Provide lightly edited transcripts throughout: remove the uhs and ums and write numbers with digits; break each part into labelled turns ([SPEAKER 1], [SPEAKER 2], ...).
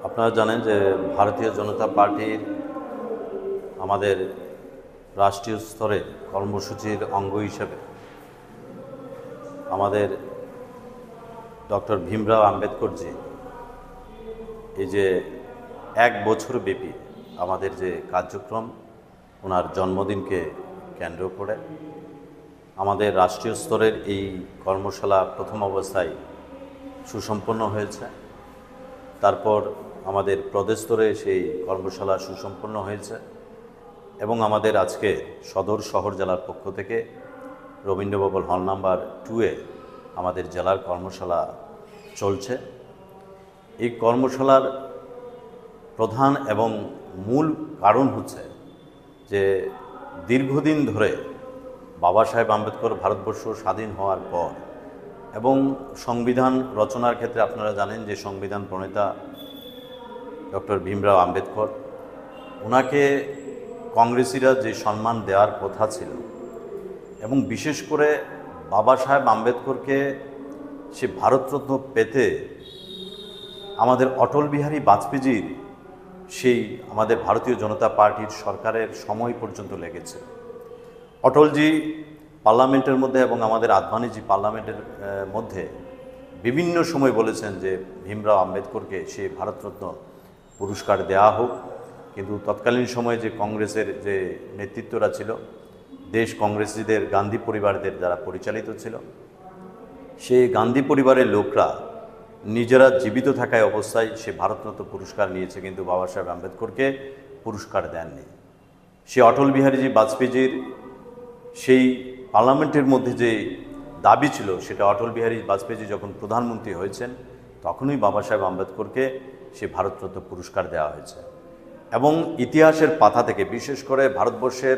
[SPEAKER 1] আপনারা জানেন যে ভারতীয় জনতা পার্টির আমাদের রাষ্ট্রীয় স্তরে কর্মসূচির অঙ্গ হিসেবে আমাদের ডক্টর ভীমরাও আম্বেদকরজি এই যে 1 বছর ব্যাপী আমাদের যে কার্যক্রম ওনার জন্মদিনকে কেন্দ্র করে আমাদের রাষ্ট্রীয় স্তরের এই কর্মশালা প্রথম অবস্থায় সুসম্পন্ন হয়েছে। তারপর আমাদের প্রদেশ স্তরে সেই কর্মশালা সুসম্পন্ন হয়েছে এবং আমাদের আজকে সদর শহর জেলার পক্ষ থেকে রবীন্দ্রভবন হল নাম্বার 2-এ আমাদের জেলার কর্মশালা চলছে। এই কর্মশালার প্রধান এবং মূল কারণ হচ্ছে যে দীর্ঘদিন ধরে বাবা সাহেব আম্বেদকর ভারতবর্ষ স্বাধীন হওয়ার পর এবং সংবিধান রচনার ক্ষেত্রে আপনারা জানেন যে সংবিধান প্রণেতা ডক্টর ভীমরাও আম্বেদকর, ওনাকে কংগ্রেসিরা যে সম্মান দেওয়ার কথা ছিল এবং বিশেষ করে বাবা সাহেব আম্বেদকরকে সে ভারতরত্ন পেতে আমাদের অটল বিহারী বাজপেয়ীজির সেই আমাদের ভারতীয় জনতা পার্টির সরকারের সময় পর্যন্ত লেগেছে। অটলজি পার্লামেন্টের মধ্যে এবং আমাদের আদভানিজি পার্লামেন্টের মধ্যে বিভিন্ন সময় বলেছেন যে ভীমরাও আম্বেদকরকে সে ভারতরত্ন পুরস্কার দেওয়া হোক, কিন্তু তৎকালীন সময়ে যে কংগ্রেসের যে নেতৃত্বরা ছিল, দেশ কংগ্রেসীদের গান্ধী পরিবারদের যারা পরিচালিত ছিল, সেই গান্ধী পরিবারের লোকরা নিজেরা জীবিত থাকায় অবস্থায় সে ভারতরত্ন পুরস্কার নিয়েছে, কিন্তু বাবা সাহেব আম্বেদকরকে পুরস্কার দেননি। সে অটল বিহারীজি বাজপেয়ীজির সেই পার্লামেন্টের মধ্যে যে দাবি ছিল সেটা অটল বিহারী বাজপেয়ীজি যখন প্রধানমন্ত্রী হয়েছেন তখনই বাবা সাহেব আম্বেদকরকে সে ভারতরত্ন পুরস্কার দেওয়া হয়েছে। এবং ইতিহাসের পাতা থেকে, বিশেষ করে ভারতবর্ষের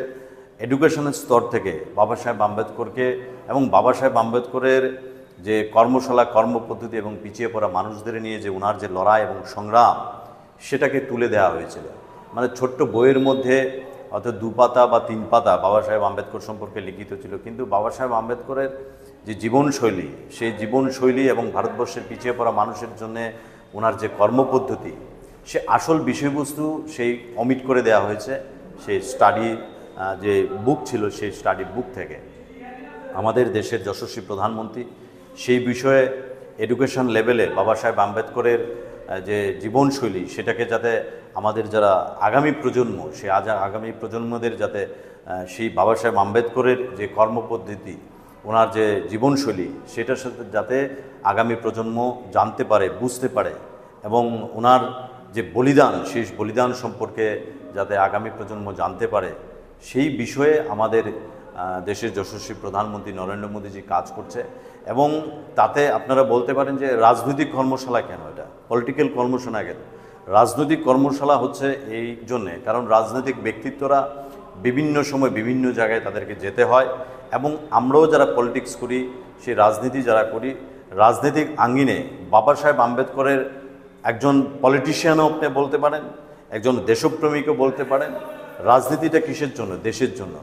[SPEAKER 1] এডুকেশনের স্তর থেকে বাবা সাহেব আম্বেদকরকে এবং বাবা সাহেব আম্বেদকরের যে কর্মশালা, কর্মপদ্ধতি এবং পিছিয়ে পড়া মানুষদের নিয়ে যে ওনার যে লড়াই এবং সংগ্রাম সেটাকে তুলে দেওয়া হয়েছিল। মানে ছোট্ট বইয়ের মধ্যে অর্থাৎ 2 পাতা বা 3 পাতা বাবা সাহেব আম্বেদকর সম্পর্কে লিখিত ছিল, কিন্তু বাবা সাহেব আম্বেদকরের যে জীবনশৈলী, সেই জীবনশৈলী এবং ভারতবর্ষের পিছিয়ে পড়া মানুষের জন্যে ওনার যে কর্মপদ্ধতি, সে আসল বিষয়বস্তু সেই অমিট করে দেওয়া হয়েছে সেই স্টাডি যে বুক ছিল সেই স্টাডি বুক থেকে। আমাদের দেশের যশস্বী প্রধানমন্ত্রী সেই বিষয়ে এডুকেশন লেভেলে বাবা সাহেব আম্বেদকরের যে জীবনশৈলী সেটাকে যাতে আমাদের যারা আগামী প্রজন্ম, সেই আগামী প্রজন্মদের যাতে সেই বাবা সাহেব আম্বেদকরের যে কর্মপদ্ধতি, ওনার যে জীবনশৈলী সেটার সাথে যাতে আগামী প্রজন্ম জানতে পারে, বুঝতে পারে এবং ওনার যে বলিদান, সেই বলিদান সম্পর্কে যাতে আগামী প্রজন্ম জানতে পারে, সেই বিষয়ে আমাদের দেশের যশস্বী প্রধানমন্ত্রী নরেন্দ্র মোদীজি কাজ করছে। এবং তাতে আপনারা বলতে পারেন যে রাজনৈতিক কর্মশালা কেন, এটা পলিটিক্যাল কর্মশালা কেন? রাজনৈতিক কর্মশালা হচ্ছে এই জন্যে কারণ রাজনৈতিক ব্যক্তিত্বরা বিভিন্ন সময় বিভিন্ন জায়গায় তাদেরকে যেতে হয় এবং আমরাও যারা পলিটিক্স করি, সেই রাজনীতি যারা করি, রাজনৈতিক আঙ্গিনে বাবা সাহেব আম্বেদকরের একজন পলিটিশিয়ানও আপনি বলতে পারেন, একজন দেশপ্রেমিকও বলতে পারেন। রাজনীতিটা কিসের জন্য? দেশের জন্য।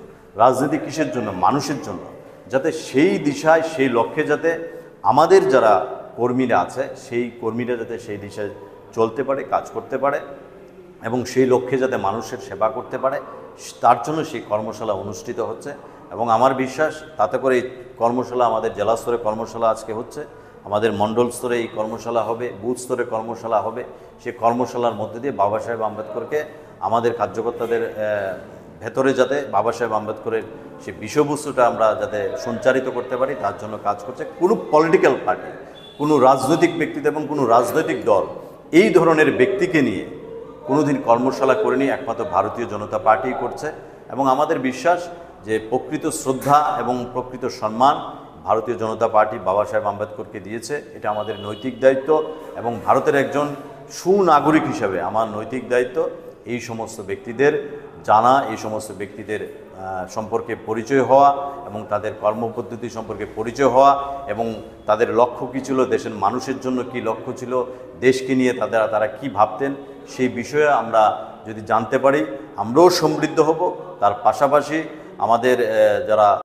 [SPEAKER 1] রাজনীতি কিসের জন্য? মানুষের জন্য। যাতে সেই দিশায়, সেই লক্ষ্যে যাতে আমাদের যারা কর্মীরা আছে সেই কর্মীরা যাতে সেই দিশায় চলতে পারে, কাজ করতে পারে এবং সেই লক্ষ্যে যাতে মানুষের সেবা করতে পারে, তার জন্য সেই কর্মশালা অনুষ্ঠিত হচ্ছে। এবং আমার বিশ্বাস তাতে করে এই কর্মশালা আমাদের জেলা স্তরে কর্মশালা আজকে হচ্ছে, আমাদের মণ্ডল স্তরে এই কর্মশালা হবে, বুথ স্তরে কর্মশালা হবে। সেই কর্মশালার মধ্যে দিয়ে বাবা সাহেব আম্বেদকরকে আমাদের কার্যকর্তাদের ভেতরে যাতে বাবা সাহেব আম্বেদকরের সেই বিষয়বস্তুটা আমরা যাতে সঞ্চারিত করতে পারি তার জন্য কাজ করছে। কোনো পলিটিক্যাল পার্টি, কোনো রাজনৈতিক ব্যক্তিত্ব এবং কোনো রাজনৈতিক দল এই ধরনের ব্যক্তিকে নিয়ে কোনোদিন কর্মশালা করেনি, একমাত্র ভারতীয় জনতা পার্টি করছে। এবং আমাদের বিশ্বাস যে প্রকৃত শ্রদ্ধা এবং প্রকৃত সম্মান ভারতীয় জনতা পার্টি বাবা সাহেব আম্বেদকরকে দিয়েছে, এটা আমাদের নৈতিক দায়িত্ব এবং ভারতের একজন সুনাগরিক হিসাবে আমার নৈতিক দায়িত্ব এই সমস্ত ব্যক্তিদের জানা, এই সমস্ত ব্যক্তিদের সম্পর্কে পরিচয় হওয়া এবং তাদের কর্মপদ্ধতি সম্পর্কে পরিচয় হওয়া এবং তাদের লক্ষ্য কী ছিল, দেশের মানুষের জন্য কি লক্ষ্য ছিল, দেশকে নিয়ে তারা কি ভাবতেন, সেই বিষয়ে আমরা যদি জানতে পারি আমরাও সমৃদ্ধ হব। তার পাশাপাশি আমাদের যারা